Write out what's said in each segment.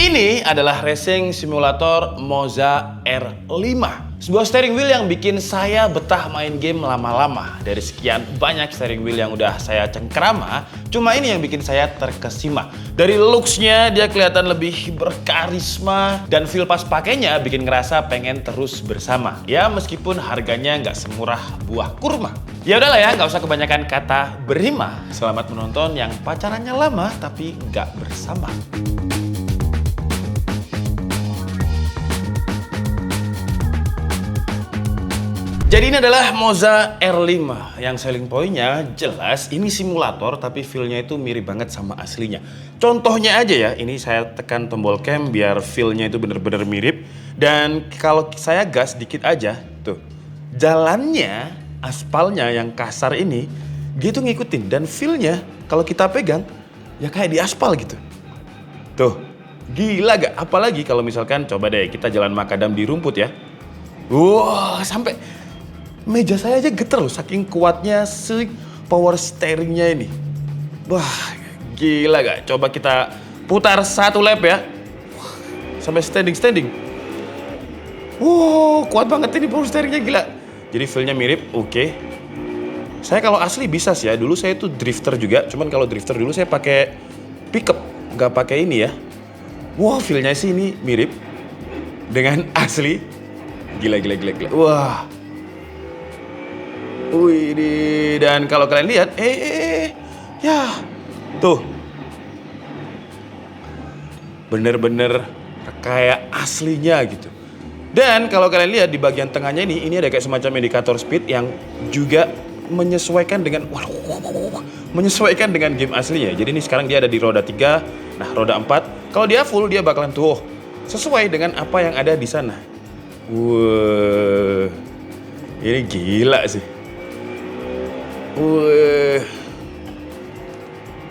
Ini adalah racing simulator Moza R5. Sebuah steering wheel yang bikin saya betah main game lama-lama. Dari sekian banyak steering wheel yang udah saya cengkrama, cuma ini yang bikin saya terkesima. Dari looks-nya dia kelihatan lebih berkarisma, dan feel pas pakainya bikin ngerasa pengen terus bersama. Ya meskipun harganya nggak semurah buah kurma. Ya udahlah ya, nggak usah kebanyakan kata berima. Selamat menonton yang pacarannya lama tapi nggak bersama. Jadi ini adalah Moza R5 yang selling point-nya jelas ini simulator tapi feel-nya itu mirip banget sama aslinya. Contohnya aja ya, ini saya tekan tombol cam biar feel-nya itu bener-bener mirip. Dan kalau saya gas dikit aja, tuh jalannya, aspalnya yang kasar ini, dia tuh ngikutin. Dan feel-nya kalau kita pegang, ya kayak di aspal gitu. Tuh, gila gak? Apalagi kalau misalkan coba deh kita jalan makadam di rumput ya. Wah, sampai meja saya aja geter loh, saking kuatnya si power steeringnya ini. Wah, gila gak? Coba kita putar satu lap ya. Wah, sampai standing. Wow, kuat banget ini power steeringnya, gila. Jadi feel-nya mirip, oke. Saya kalau asli bisa sih ya, dulu saya tuh drifter juga. Cuman kalau drifter dulu saya pakai pickup, nggak pakai ini ya. Wah, feel-nya sih ini mirip dengan asli. Gila. Wah. Wih, dan kalau kalian lihat, ya, tuh, bener-bener kayak aslinya gitu. Dan kalau kalian lihat di bagian tengahnya ini ada kayak semacam indikator speed yang juga menyesuaikan dengan, menyesuaikan dengan game aslinya. Jadi ini sekarang dia ada di roda 3, nah roda 4. Kalau dia full dia bakalan tuh sesuai dengan apa yang ada di sana. Wah, ini gila sih.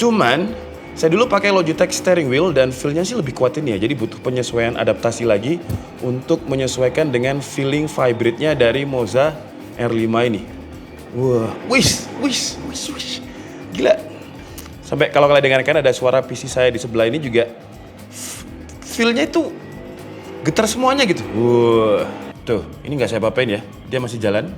Cuman saya dulu pakai Logitech steering wheel dan feel-nya sih lebih kuat ini ya. Jadi butuh penyesuaian adaptasi lagi untuk menyesuaikan dengan feeling vibrate-nya dari Moza R5 ini. Wah, wish. Gila. Sampai kalau kalian dengarkan ada suara PC saya di sebelah ini juga feel-nya itu getar semuanya gitu. Wah, tuh, ini nggak saya apa-apain ya. Dia masih jalan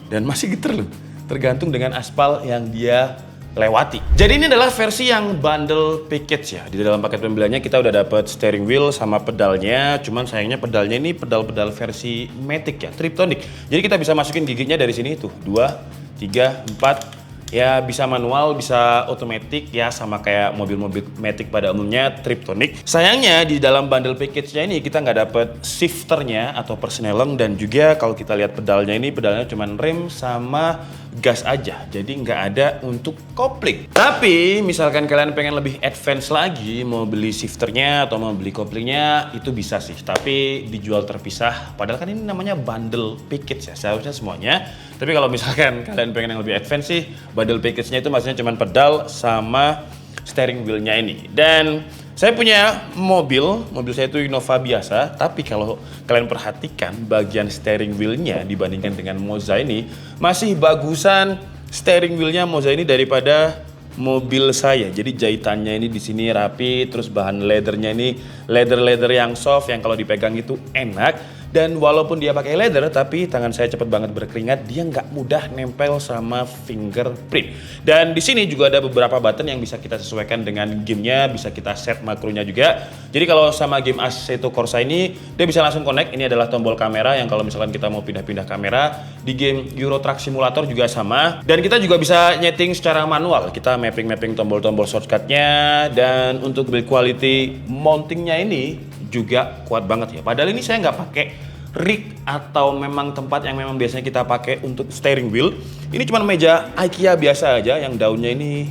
dan masih getar loh. Tergantung dengan aspal yang dia lewati. Jadi ini adalah versi yang bundle package ya. Di dalam paket pembeliannya kita udah dapat steering wheel sama pedalnya. Cuman sayangnya pedalnya ini pedal-pedal versi Matic ya, Triptonic. Jadi kita bisa masukin giginya dari sini tuh, 2, 3, 4. Ya bisa manual, bisa otomatis ya, sama kayak mobil-mobil Matic pada umumnya Triptonic. Sayangnya di dalam bundle package-nya ini kita nggak dapet shifternya atau persneleng, dan juga kalau kita lihat pedalnya cuman rem sama gas aja, jadi nggak ada untuk kopling. Tapi misalkan kalian pengen lebih advance lagi, mau beli shifternya atau mau beli koplingnya, itu bisa sih, tapi dijual terpisah. Padahal kan ini namanya bundle package ya, seharusnya semuanya. Tapi kalau misalkan kalian pengen yang lebih advance sih, bundle package-nya itu maksudnya cuma pedal sama steering wheel-nya ini. Dan saya punya mobil saya itu Innova biasa, tapi kalau kalian perhatikan bagian steering wheel-nya dibandingkan dengan Moza ini, masih bagusan steering wheel-nya Moza ini daripada mobil saya. Jadi jahitannya ini di sini rapi, terus bahan leather-nya ini leather yang soft yang kalau dipegang itu enak. Dan walaupun dia pakai leather, tapi tangan saya cepet banget berkeringat, dia nggak mudah nempel sama fingerprint. Dan di sini juga ada beberapa button yang bisa kita sesuaikan dengan gamenya, bisa kita set makronya juga. Jadi kalau sama game Assetto Corsa ini, dia bisa langsung connect. Ini adalah tombol kamera yang kalau misalkan kita mau pindah-pindah kamera. Di game Euro Truck Simulator juga sama. Dan kita juga bisa nyeting secara manual. Kita mapping tombol-tombol shortcut-nya. Dan untuk build quality mountingnya ini juga kuat banget ya. Padahal ini saya nggak pakai rig atau memang tempat yang memang biasanya kita pakai untuk steering wheel. Ini cuma meja IKEA biasa aja yang daunnya ini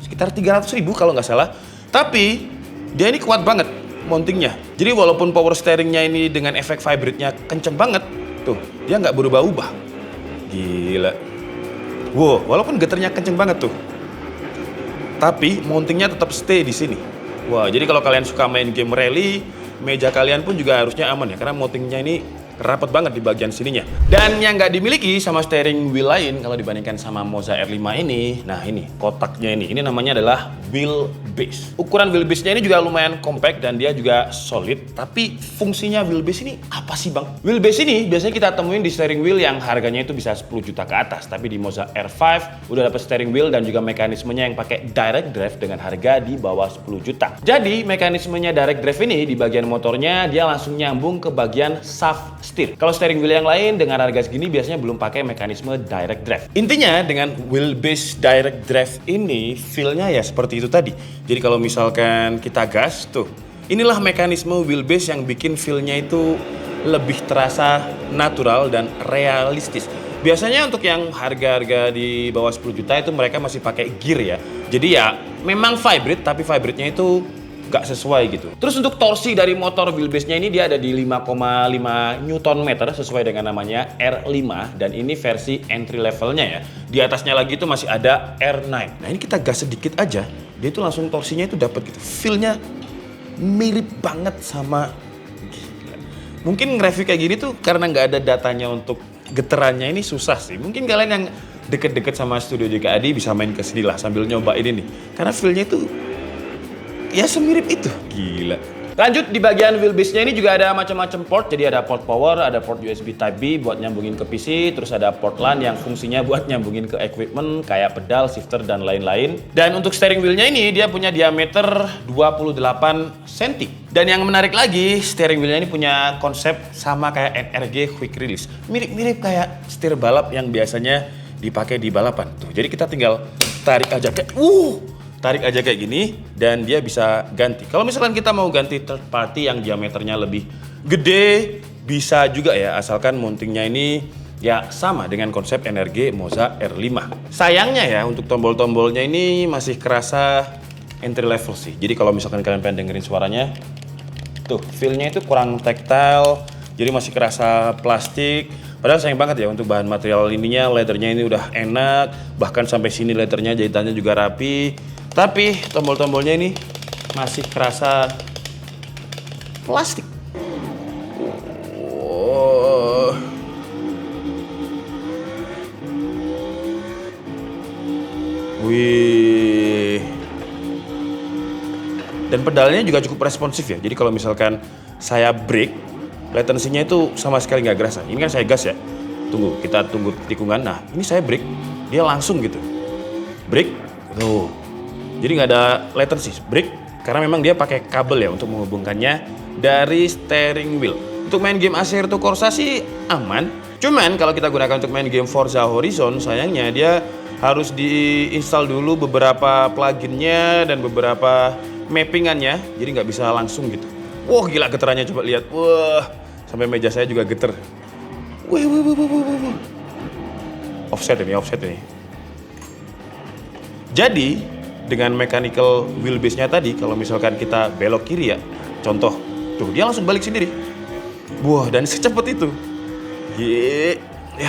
sekitar 300.000 kalau nggak salah. Tapi dia ini kuat banget mountingnya. Jadi walaupun power steeringnya ini dengan efek vibrate-nya kenceng banget, tuh dia nggak berubah-ubah. Gila. Wow, walaupun getarnya kenceng banget tuh, tapi mountingnya tetap stay di sini. Wah, jadi kalau kalian suka main game rally, meja kalian pun juga harusnya aman ya, karena mountingnya ini rapet banget di bagian sininya. Dan yang nggak dimiliki sama steering wheel lain kalau dibandingkan sama Moza R5 ini, nah ini kotaknya ini namanya adalah wheelbase. Ukuran wheelbase-nya ini juga lumayan compact dan dia juga solid. Tapi fungsinya wheelbase ini apa sih bang? Wheelbase ini biasanya kita temuin di steering wheel yang harganya itu bisa 10 juta ke atas. Tapi di Moza R5 udah dapat steering wheel dan juga mekanismenya yang pakai direct drive dengan harga di bawah 10 juta. Jadi mekanismenya direct drive ini di bagian motornya dia langsung nyambung ke bagian shaft steer. Kalau steering wheel yang lain dengan harga segini biasanya belum pakai mekanisme direct drive. Intinya dengan wheelbase direct drive ini feel-nya ya seperti itu tadi. Jadi kalau misalkan kita gas tuh, inilah mekanisme wheelbase yang bikin feel-nya itu lebih terasa natural dan realistis. Biasanya untuk yang harga-harga di bawah 10 juta itu mereka masih pakai gear ya. Jadi ya memang vibrate tapi vibrate-nya itu gak sesuai gitu. Terus untuk torsi dari motor wheelbase-nya ini dia ada di 5,5 Nm sesuai dengan namanya R5 dan ini versi entry levelnya ya. Di atasnya lagi itu masih ada R9. Nah ini kita gas sedikit aja, dia itu langsung torsinya itu dapat gitu. Feel-nya mirip banget sama, gila. Mungkin grafik kayak gini tuh karena nggak ada datanya untuk getarannya ini susah sih. Mungkin kalian yang deket-deket sama studio JKAD bisa main ke sini lah sambil nyobain ini. Karena feel-nya itu ya semirip itu. Gila. Lanjut di bagian wheelbase-nya ini juga ada macam-macam port. Jadi ada port power, ada port USB Type B buat nyambungin ke PC, terus ada port LAN yang fungsinya buat nyambungin ke equipment kayak pedal, shifter dan lain-lain. Dan untuk steering wheel-nya ini dia punya diameter 28 cm. Dan yang menarik lagi, steering wheel-nya ini punya konsep sama kayak NRG Quick Release. Mirip-mirip kayak setir balap yang biasanya dipakai di balapan. Tuh, jadi kita tinggal tarik aja kayak gini dan dia bisa ganti. Kalau misalkan kita mau ganti third party yang diameternya lebih gede, bisa juga ya, asalkan mountingnya ini ya sama dengan konsep NRG Moza R5. Sayangnya ya untuk tombol-tombolnya ini masih kerasa entry level sih. Jadi kalau misalkan kalian pengen dengerin suaranya, tuh feel-nya itu kurang tactile, jadi masih kerasa plastik. Padahal sayang banget ya untuk bahan material ininya, leathernya ini udah enak, bahkan sampai sini leathernya jahitannya juga rapi. Tapi tombol-tombolnya ini masih kerasa plastik. Oh. Wih. Dan pedalnya juga cukup responsif ya. Jadi kalau misalkan saya brake, latensinya itu sama sekali nggak kerasa. Ini kan saya gas ya. Kita tunggu tikungan. Nah, ini saya brake, dia langsung gitu. Brake, tuh. Jadi nggak ada latency, brake, karena memang dia pakai kabel ya untuk menghubungkannya dari steering wheel. Untuk main game Assetto Corsa sih aman. Cuman kalau kita gunakan untuk main game Forza Horizon, sayangnya dia harus diinstal dulu beberapa pluginnya dan beberapa mappingannya. Jadi nggak bisa langsung gitu. Wah gila getarannya, coba lihat. Wah, sampai meja saya juga geter. Wih. Offset ini. Jadi dengan mechanical wheelbase-nya tadi, kalau misalkan kita belok kiri ya, contoh, tuh dia langsung balik sendiri. Wah, dan secepat itu. Ya.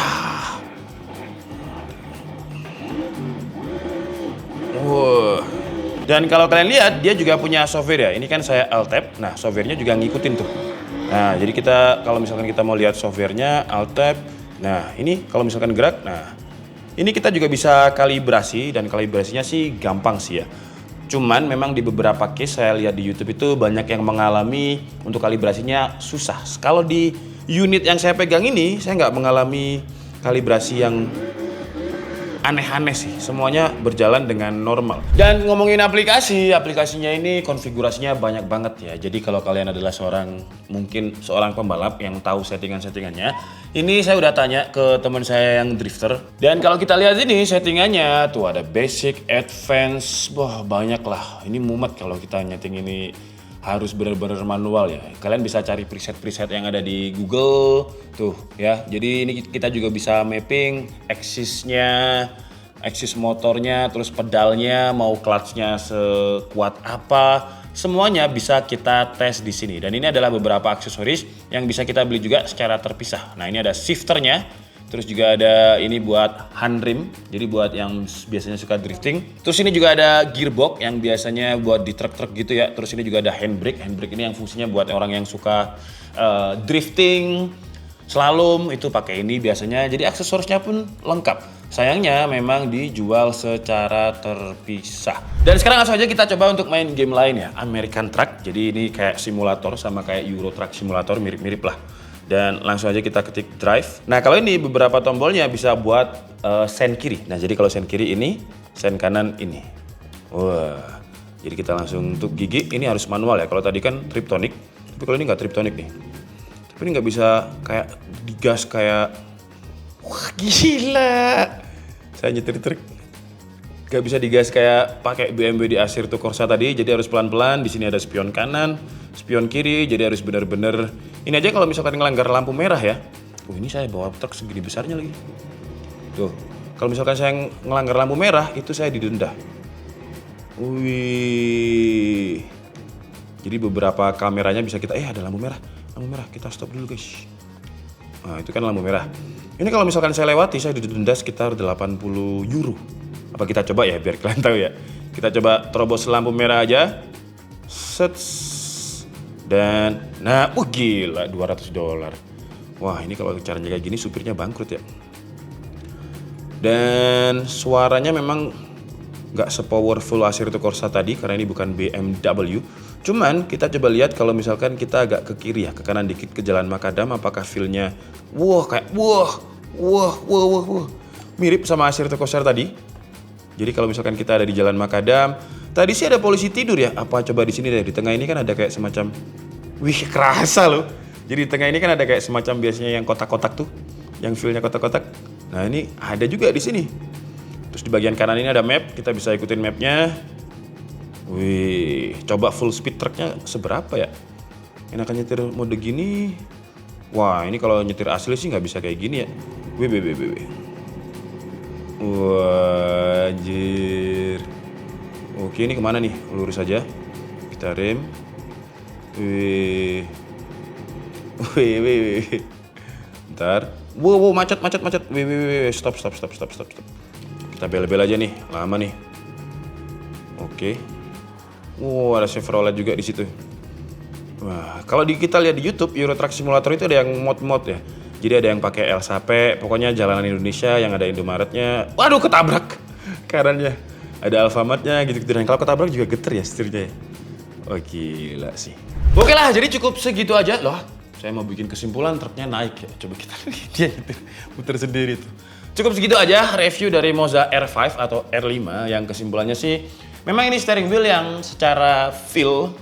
Wah. Dan kalau kalian lihat, dia juga punya software ya. Ini kan saya Alt-Tab. Nah, software-nya juga ngikutin tuh. Nah, jadi kita kalau misalkan kita mau lihat software-nya Alt-Tab. Nah, ini kalau misalkan gerak, nah ini kita juga bisa kalibrasi dan kalibrasinya sih gampang sih ya. Cuman memang di beberapa case saya lihat di YouTube itu banyak yang mengalami untuk kalibrasinya susah. Kalau di unit yang saya pegang ini saya nggak mengalami kalibrasi yang aneh-aneh sih. Semuanya berjalan dengan normal. Dan ngomongin aplikasinya ini konfigurasinya banyak banget ya. Jadi kalau kalian adalah mungkin seorang pembalap yang tahu settingannya, ini saya udah tanya ke teman saya yang drifter. Dan kalau kita lihat ini settingannya tuh ada basic, advance, wah banyak lah. Ini mumet kalau kita nyeting ini harus benar-benar manual ya. Kalian bisa cari preset-preset yang ada di Google tuh ya. Jadi ini kita juga bisa mapping axis motornya, terus pedalnya, mau clutch-nya sekuat apa, semuanya bisa kita tes di sini. Dan ini adalah beberapa aksesoris yang bisa kita beli juga secara terpisah. Nah, ini ada shifternya, terus juga ada ini buat hand rim, jadi buat yang biasanya suka drifting. Terus ini juga ada gearbox yang biasanya buat di truk-truk gitu ya. Terus ini juga ada handbrake ini yang fungsinya buat orang yang suka drifting. slalom itu pakai ini biasanya. Jadi aksesorisnya pun lengkap. Sayangnya memang dijual secara terpisah. Dan sekarang langsung aja kita coba untuk main game lain ya, American Truck. Jadi ini kayak simulator sama kayak Euro Truck Simulator, mirip-mirip lah. Dan langsung aja kita ketik drive. Nah kalau ini beberapa tombolnya bisa buat sen kiri. Nah jadi kalau sen kiri ini, sen kanan ini. Wah, jadi kita langsung untuk gigi, ini harus manual ya. Kalau tadi kan triptonic, tapi kalau ini nggak triptonic nih. Tapi ini nggak bisa kayak digas kayak, wah gila. Saya nyetir truk, nggak bisa digas kayak pakai BMW di Assetto Corsa tadi. Jadi harus pelan-pelan. Di sini ada spion kanan, spion kiri. Jadi harus benar-benar. Ini aja kalau misalkan ngelanggar lampu merah ya. Ini saya bawa truk segini besarnya lagi. Tuh, kalau misalkan saya ngelanggar lampu merah, itu saya didenda. Wih. Jadi beberapa kameranya bisa kita, ada lampu merah, kita stop dulu guys. Nah itu kan lampu merah. Ini kalau misalkan saya lewati, saya didenda sekitar 80 euro. Apa kita coba ya, biar kalian tahu ya. Kita coba terobos lampu merah aja. Set. Dan, nah, gila, $200. Wah ini kalau caranya kayak gini, supirnya bangkrut ya. Dan suaranya memang nggak sepowerful Assetto Corsa tadi karena ini bukan BMW. Cuman kita coba lihat kalau misalkan kita agak ke kiri ya, ke kanan dikit ke jalan Makadam, apakah feel-nya kayak mirip sama Assetto Corsa tadi. Jadi kalau misalkan kita ada di jalan Makadam, tadi sih ada polisi tidur ya. Apa coba di sini deh, di tengah ini kan ada kayak semacam, kerasa loh. Jadi di tengah ini kan ada kayak semacam biasanya yang kotak-kotak tuh, yang feel-nya kotak-kotak. Nah ini ada juga di sini. Terus di bagian kanan ini ada map, kita bisa ikutin mapnya. Wih, coba full speed truknya seberapa ya? Enakan nyetir mode gini. Wah, ini kalau nyetir asli sih nggak bisa kayak gini ya. Wih. Wah, anjir. Oke, ini kemana nih? Lurus aja. Kita rem. Wih. Bentar. Wow, macet. Wih. Stop. Kita bel-bel aja nih, lama nih. Oke. Wow, ada Chevrolet juga di situ. Wah, kalau kita lihat di YouTube Euro Truck Simulator itu ada yang mod ya. Jadi ada yang pakai El Sape, pokoknya jalanan Indonesia yang ada Indomaretnya. Waduh, ketabrak kanannya. Ada Alfamartnya gitu-gitu. Dan kalau ketabrak juga geter ya setirnya ya. Oh gila sih. Oke lah, jadi cukup segitu aja loh. Saya mau bikin kesimpulan truknya naik ya. Coba kita lihat dia nyetir, muter sendiri tuh. Cukup segitu aja review dari Moza R5 atau R5 yang kesimpulannya sih memang ini steering wheel yang secara feel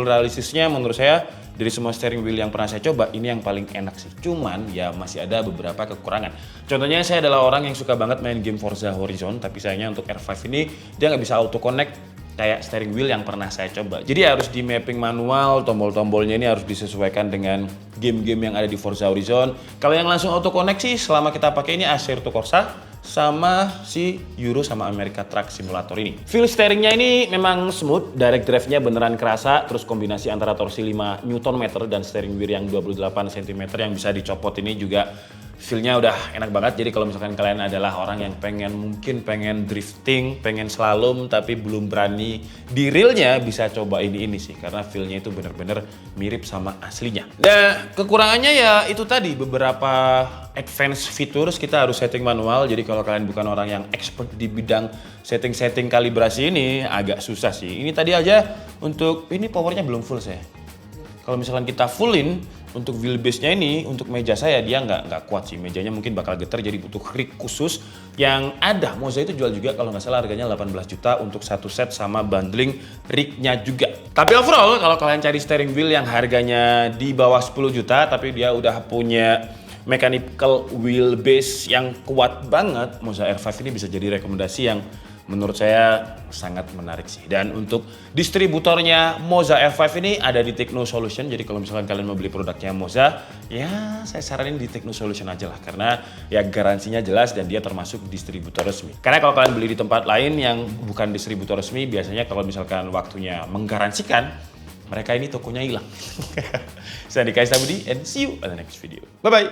realistisnya menurut saya dari semua steering wheel yang pernah saya coba ini yang paling enak sih. Cuman ya masih ada beberapa kekurangan. Contohnya saya adalah orang yang suka banget main game Forza Horizon tapi sayangnya untuk R5 ini dia nggak bisa auto connect kayak steering wheel yang pernah saya coba. Jadi harus di mapping manual, tombol-tombolnya ini harus disesuaikan dengan game-game yang ada di Forza Horizon. Kalau yang langsung auto connect sih selama kita pakai ini Assetto Corsa sama si Euro sama America Truck Simulator ini. Feel steeringnya ini memang smooth, direct drive-nya beneran kerasa, terus kombinasi antara torsi 5 Nm dan steering wheel yang 28 cm yang bisa dicopot ini juga feel-nya udah enak banget. Jadi kalau misalkan kalian adalah orang yang mungkin pengen drifting, pengen slalom tapi belum berani di realnya, bisa coba ini sih karena feel-nya itu bener-bener mirip sama aslinya. Nah, kekurangannya ya itu tadi beberapa advanced features kita harus setting manual. Jadi kalau kalian bukan orang yang expert di bidang setting kalibrasi ini agak susah sih. Ini tadi aja untuk ini powernya belum full saya. Kalau misalkan kita fullin untuk wheelbase-nya ini, untuk meja saya dia nggak kuat sih. Mejanya mungkin bakal getar jadi butuh rig khusus yang ada. Moza itu jual juga kalau nggak salah harganya 18 juta untuk satu set sama bundling rig-nya juga. Tapi overall kalau kalian cari steering wheel yang harganya di bawah 10 juta tapi dia udah punya mechanical wheelbase yang kuat banget, Moza R5 ini bisa jadi rekomendasi yang menurut saya sangat menarik sih. Dan untuk distributornya Moza R5 ini ada di Techno Solution. Jadi kalau misalkan kalian mau beli produknya Moza, ya saya saranin di Techno Solution aja lah. Karena ya garansinya jelas dan dia termasuk distributor resmi. Karena kalau kalian beli di tempat lain yang bukan distributor resmi, biasanya kalau misalkan waktunya menggaransikan, mereka ini tokonya hilang. Saya Dika Istabudi and see you on the next video. Bye-bye.